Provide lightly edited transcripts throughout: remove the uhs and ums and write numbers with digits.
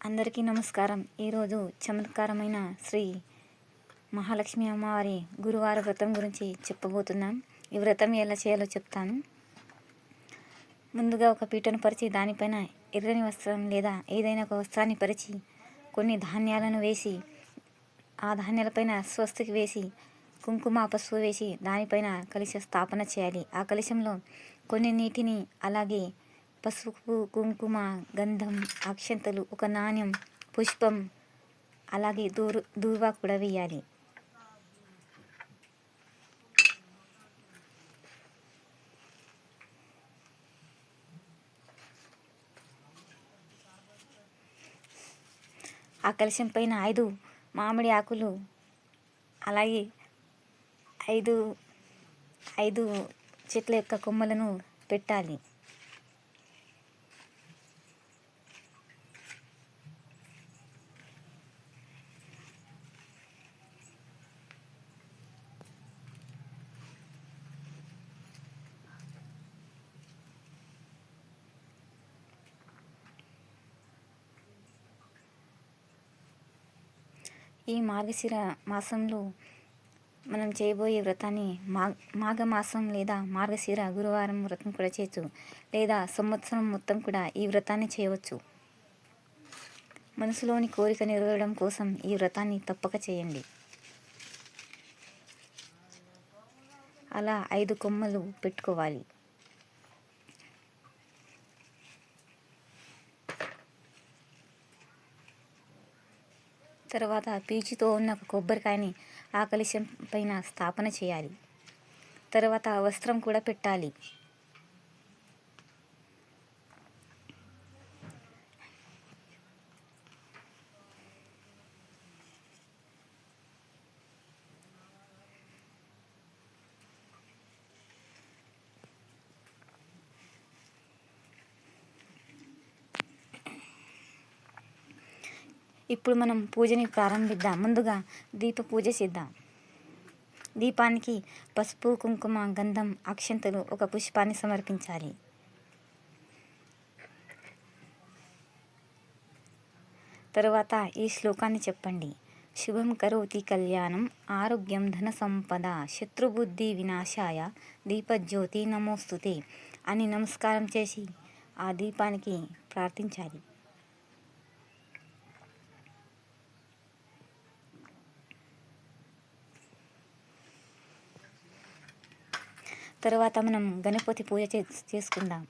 అందరికీ నమస్కారం. ఈరోజు చమత్కారమైన శ్రీ మహాలక్ష్మి అమ్మవారి గురువార వ్రతం గురించి చెప్పబోతున్నాం. ఈ వ్రతం ఎలా చేయాలో చెప్తాను. ముందుగా ఒక పీటను పరిచి దానిపైన ఎర్రని వస్త్రం లేదా ఏదైనా ఒక వస్త్రాన్ని పరిచి కొన్ని ధాన్యాలను వేసి ఆ ధాన్యాలపైన స్వస్తికి వేసి కుంకుమ పసుపు వేసి దానిపైన కలశ స్థాపన చేయాలి. ఆ కలశంలో కొన్ని నీటిని అలాగే పసుపు కుంకుమ గంధం అక్షంతలు ఒక నాణ్యం పుష్పం అలాగే దూర్వా కూడా వేయాలి. ఆ కలశం పైన 5 మామిడి ఆకులు అలాగే 5 చెట్ల యొక్క కొమ్మలను పెట్టాలి. ఈ మార్గశిర మాసంలో మనం చేయబోయే వ్రతాన్ని మాఘమాసం లేదా మార్గశిర గురువారం వ్రతం కూడా చేయొచ్చు, లేదా సంవత్సరం మొత్తం కూడా ఈ వ్రతాన్ని చేయవచ్చు. మనసులోని కోరిక నెరవేరడం కోసం ఈ వ్రతాన్ని తప్పక చేయండి. అలా 5 కొమ్మలు పెట్టుకోవాలి. తర్వాత పీచుతో ఉన్న ఒక కొబ్బరికాయని ఆ కలశం పైన స్థాపన చేయాలి. తర్వాత వస్త్రం కూడా పెట్టాలి. ఇప్పుడు మనం పూజని ప్రారంభిద్దాం. ముందుగా దీప పూజ చేద్దాం. దీపానికి పసుపు కుంకుమ గంధం అక్షంతలు ఒక పుష్పాన్ని సమర్పించాలి. తరువాత ఈ శ్లోకాన్ని చెప్పండి. శుభం కరోతి కళ్యాణం ఆరోగ్యం ధన సంపద శత్రుబుద్ధి వినాశాయ దీపజ్యోతి నమోస్తుతే అని నమస్కారం చేసి ఆ దీపానికి ప్రార్థించాలి. తర్వాత మనం గణపతి పూజ చేసుకుందాం.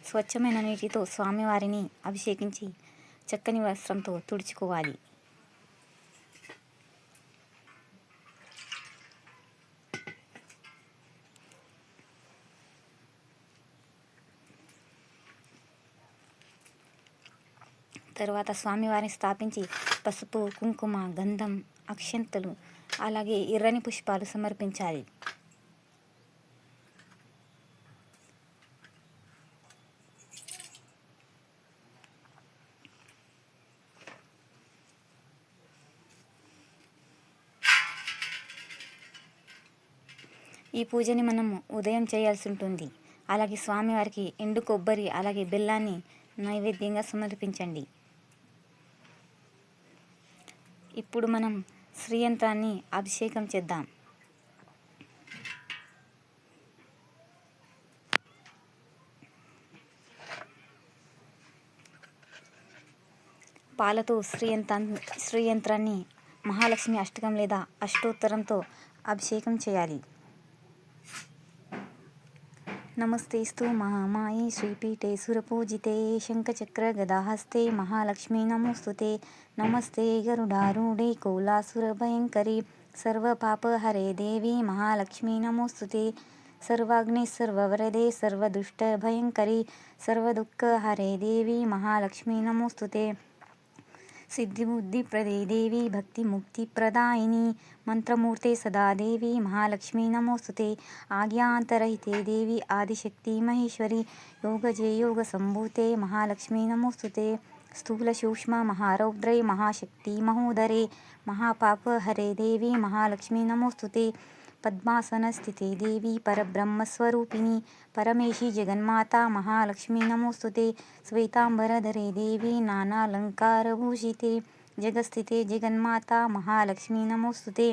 స్వచ్ఛమైన నీటితో స్వామివారిని అభిషేకించి చక్కని వస్త్రంతో తుడుచుకోవాలి. తర్వాత స్వామివారిని స్థాపించి పసుపు కుంకుమ గంధం అక్షంతలు అలాగే ఎర్రని పుష్పాలు సమర్పించాలి. ఈ పూజని మనం ఉదయం చేయాల్సి ఉంటుంది. అలాగే స్వామివారికి ఎండు కొబ్బరి అలాగే బెల్లాన్ని నైవేద్యంగా సమర్పించండి. ఇప్పుడు మనం శ్రీయంత్రాన్ని అభిషేకం చేద్దాం. పాలతో శ్రీయంత్రాన్ని మహాలక్ష్మి అష్టకం లేదా అష్టోత్తరంతో అభిషేకం చేయాలి. నమస్తేస్తు మహామాయే శ్రీపీఠే సురపూజితే శంఖచక్ర గదాహస్తే మహాలక్ష్మీ నమోస్తుతే నమస్తే గరుడారూఢే కోలాసురభయంకరీ సర్వపాపహరే దేవి మహాలక్ష్మీ నమోస్తుతే సర్వాగ్నే సర్వవరదే సర్వదుష్టభయంకరీ సర్వదుఃఖహరే దేవి మహాలక్ష్మీ నమోస్తుతే సిద్ధిబుద్ధిప్రదే దేవి భక్తిముక్తిప్రదాయిని మంత్రమూర్తే సదా దేవి మహాలక్ష్మీ నమోస్తుతే ఆజ్ఞాంతరహితే దేవి ఆదిశక్తి మహేశ్వరి యోగజే యోగ సంభూతే మహాలక్ష్మీ నమోస్తుతే స్థూల సూక్ష్మ మహారౌద్రే మహాశక్తి మహోదరే మహాపాపహరే దేవి మహాలక్ష్మీ నమోస్తుతే పద్మాసనస్థితే దేవి పరబ్రహ్మస్వరూపిణి పరమేశి జగన్మాతా మహాలక్ష్మీ నమోస్తుతే శ్వేతాంబరధరే దేవి నానాలంకారభూషితే జగస్థితే జగన్మాతా మహాలక్ష్మీ నమోస్తుతే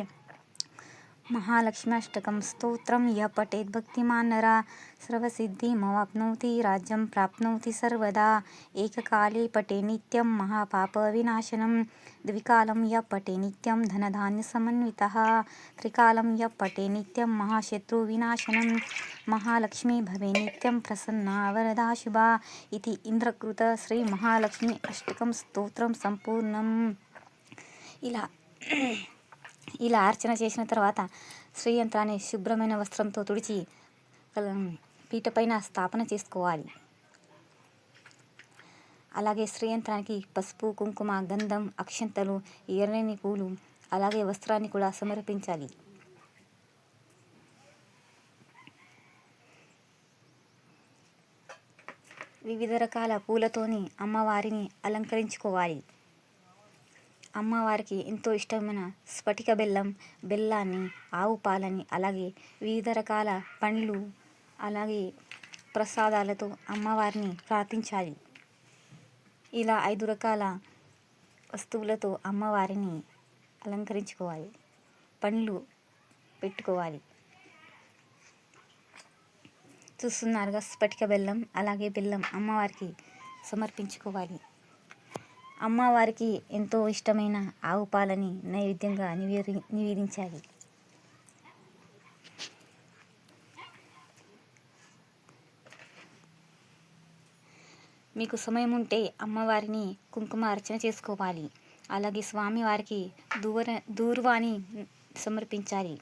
महालक्ष्म्याष्टकं स्तोत्रं यः पठेत् भक्तिमान् नरः सर्वसिद्धिमवाप्नोति राज्यं प्राप्नोति सर्वदा एककाले पठे नित्यं महापापविनाशनं द्विकालं यः पठे नित्यं धनधान्यसमन्वितः त्रिकालं यः पठे नित्यं महाशत्रुविनाशनं महालक्ष्मी भवे नित्यं प्रसन्ना वरदा शुभा इति इंद्रकृत श्री महालक्ष्मी अष्टकं స్తోత్రం సంపూర్ణం. ఇలా అర్చన చేసిన తర్వాత శ్రీయంత్రాన్ని శుభ్రమైన వస్త్రంతో తుడిచి పీటపైన స్థాపన చేసుకోవాలి. అలాగే శ్రీయంత్రానికి పసుపు, కుంకుమ, గంధం, అక్షంతలు, ఎర్రని పూలు, అలాగే వస్త్రాన్ని కూడా సమర్పించాలి. వివిధ రకాల పూలతోని అమ్మవారిని అలంకరించుకోవాలి. అమ్మవారికి ఎంతో ఇష్టమైన స్ఫటిక బెల్లాన్ని, ఆవు పాలని, అలాగే వివిధ రకాల పండ్లు, అలాగే ప్రసాదాలతో అమ్మవారిని ప్రార్థించాలి. ఇలా 5 రకాల వస్తువులతో అమ్మవారిని అలంకరించుకోవాలి. పండ్లు పెట్టుకోవాలి. చూస్తున్నారుగా, స్ఫటిక బెల్లం, అలాగే బెల్లం అమ్మవారికి సమర్పించుకోవాలి. అమ్మవారికి ఎంతో ఇష్టమైన ఆవు పాలని నైవేద్యంగా నివేదించాలి. మీకు సమయం ఉంటే అమ్మవారిని కుంకుమ అర్చన చేసుకోవాలి. అలాగే స్వామివారికి దూర్వాని సమర్పించాలి.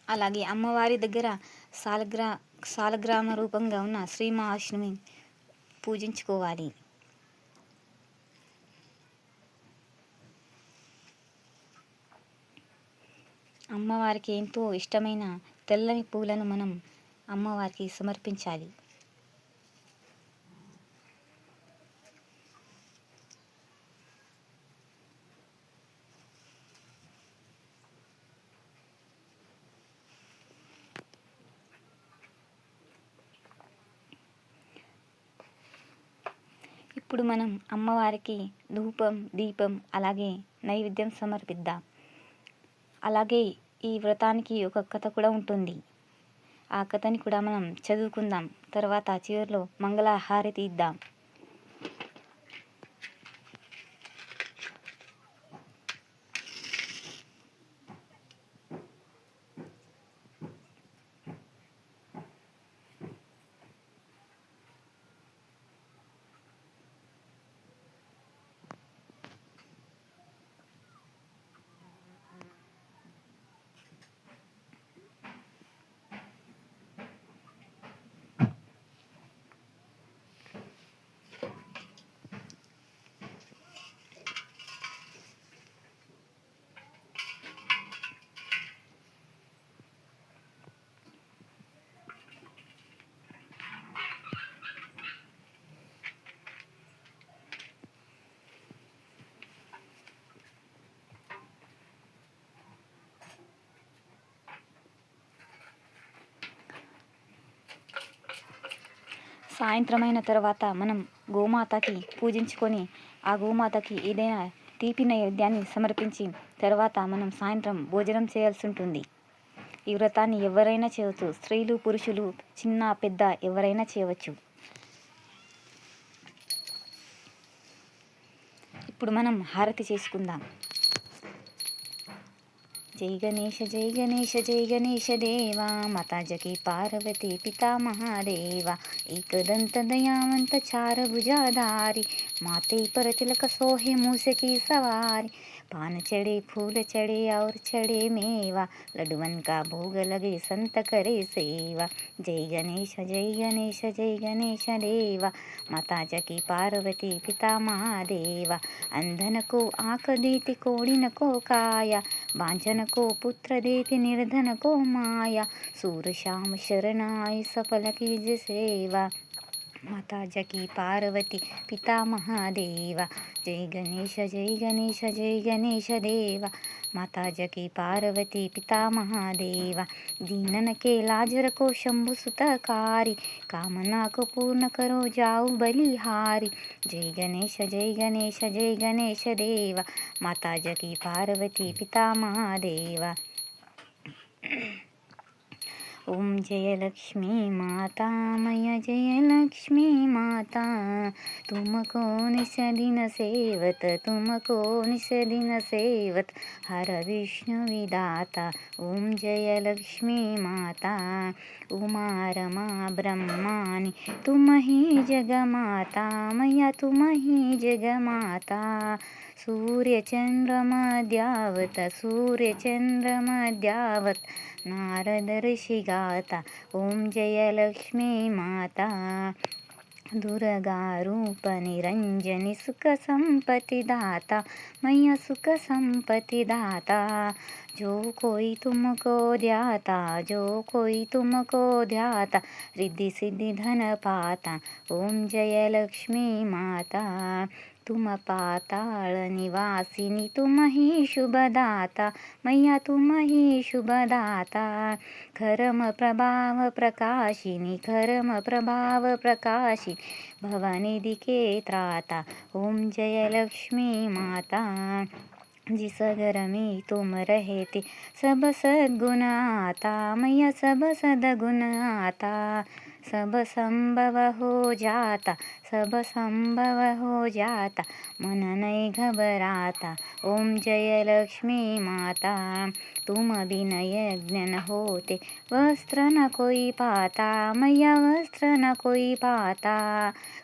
అలాగే అమ్మవారి దగ్గర సాలగ్రామ రూపంగా ఉన్న శ్రీ మహావిష్ణువుని పూజించుకోవాలి. అమ్మవారికి ఎంతో ఇష్టమైన తెల్లని పూలను మనం అమ్మవారికి సమర్పించాలి. ఇప్పుడు మనం అమ్మవారికి ధూపం, దీపం, అలాగే నైవేద్యం సమర్పిద్దాం. అలాగే ఈ వ్రతానికి ఒక కథ కూడా ఉంటుంది. ఆ కథని కూడా మనం చదువుకుందాం. తర్వాత చివరిలో మంగళహారతి ఇద్దాం. సాయంత్రమైన తర్వాత మనం గోమాతకి పూజించుకొని ఆ గోమాతకి ఏదైనా తీపి నైవేద్యాన్ని సమర్పించి తర్వాత మనం సాయంత్రం భోజనం చేయాల్సి ఉంటుంది. ఈ వ్రతాన్ని ఎవరైనా చేయవచ్చు. స్త్రీలు, పురుషులు, చిన్న పెద్ద ఎవరైనా చేయవచ్చు. ఇప్పుడు మనం హారతి చేసుకుందాం. जय गणेश जय गणेश जय गणेश देवा माता जगी पार्वती पिता महादेवा एकदंत दयावंत चार भुजाधारी माते पर तिलक सोहे मूसे की सवारी पान चढ़े फूल चढ़े और चढ़े मेवा लड्डुवन का भोग लगे संत करे सेवा जय गणेश जय गणेश देवा माता जगी पार्वती पिता महादेवा अंधन को आँख देती कोड़िन को काया बांझन को पुत्र देती निर्धन को माया सूर श्याम शरणाय सफल कीज सेवा माता जगी पार्वती पिता महादेवा जय गणेश जय गणेश देवा माता जगी पार्वती पिता महादेवा, दीनन के लाज रखो शंभु सुतकारी, कामना को पूर्ण करो जाऊ बलिहारी। जय गणेश जय गणेश जय गणेश देवा, माता जगी पार्वती पिता महादेवा। ओम जय लक्ष्मी माता मैया जय लक्ष्मी माता, तुमको निस दिन सेवत तुमको निस दिन सेवत, हर विष्णु विदाता। ओम जय लक्ष्मी माता, उमा रमा ब्रह्मानी तुम ही जगमाता, मैया तुम ही जगमाता। सूर्य चंद्र मध्यावत सूर्य चंद्र मध्यावत, नारद ऋषि गाता। ओम जय लक्ष्मी माता, दुर्गा रूप निरंजनी सुख संपत्ति दाता, मैया सुख संपत्ति दाता। जो कोई तुमको ध्याता जो कोई तुमको ध्याता, रिद्धि सिद्धि धन पाता। ओम जय लक्ष्मी माता, तुम पाताल निवासिनी तुम ही शुभदाता, मैया तुम ही शुभदाता। खरम प्रभाव प्रकाशिनी खरम प्रभाव प्रकाशी, भवानिधि के त्राता। ओम जय लक्ष्मी माता, जिस घर में तुम रहते सब सद्गुण आता, मैया सब सद्गुण आता। सब संभव हो जाता सब संभव हो जाता, मन नहीं घबराता। ओम जय लक्ष्मी माता, तुम बिन यज्ञ न होते वस्त्र न कोई पाता, मैया वस्त्र न कोई पाता।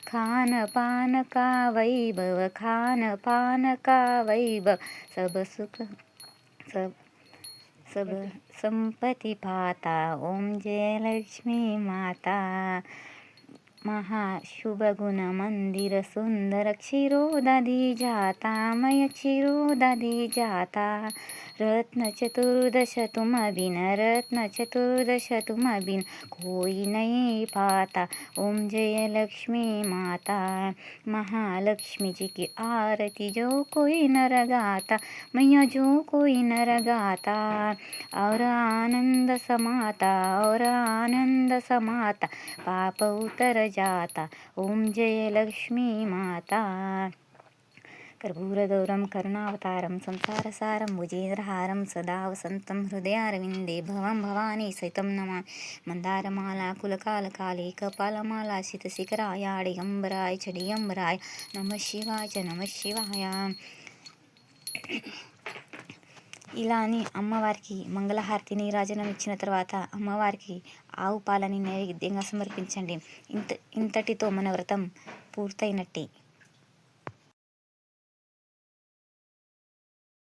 खान पान का वैभव खान पान का वैभव, सब सुख सब संपत्ति पाता। ओम जय लक्ष्मी माता, महाशुभ गुण मंदिर सुंदर क्षीरोदधि जाता, मय क्षीरोदधि जाता। रत्न चतुर्दश तुम बिन रत्न चतुर्दश तुम बिन, कोई नहीं पाता। ओम जय लक्ष्मी माता, महालक्ष्मी जी की आरती जो कोई नर गाता, मैया जो कोई नर गाता। और आनंद समाता और आनंद समाता, पाप उतर जाता। ओम जय लक्ष्मी माता, कर्पूरगौरं करुणावतारं संसारसारं भुजगेन्द्रहारं सदा वसन्तं हृदयारविन्दे भवं भवानी सहितं नमामि। मन्दारमाला कुलकालकाले कपालमाला शीतशिखराय दिगम्बराय च दिगम्बराय, नमः शिवाय च नमः शिवाय। ఇలా అని అమ్మవారికి మంగళహారతి నీరాజనం ఇచ్చిన తర్వాత అమ్మవారికి ఆవు పాలని నైవేద్యంగా సమర్పించండి. ఇంతటితో మన వ్రతం పూర్తయినట్టే.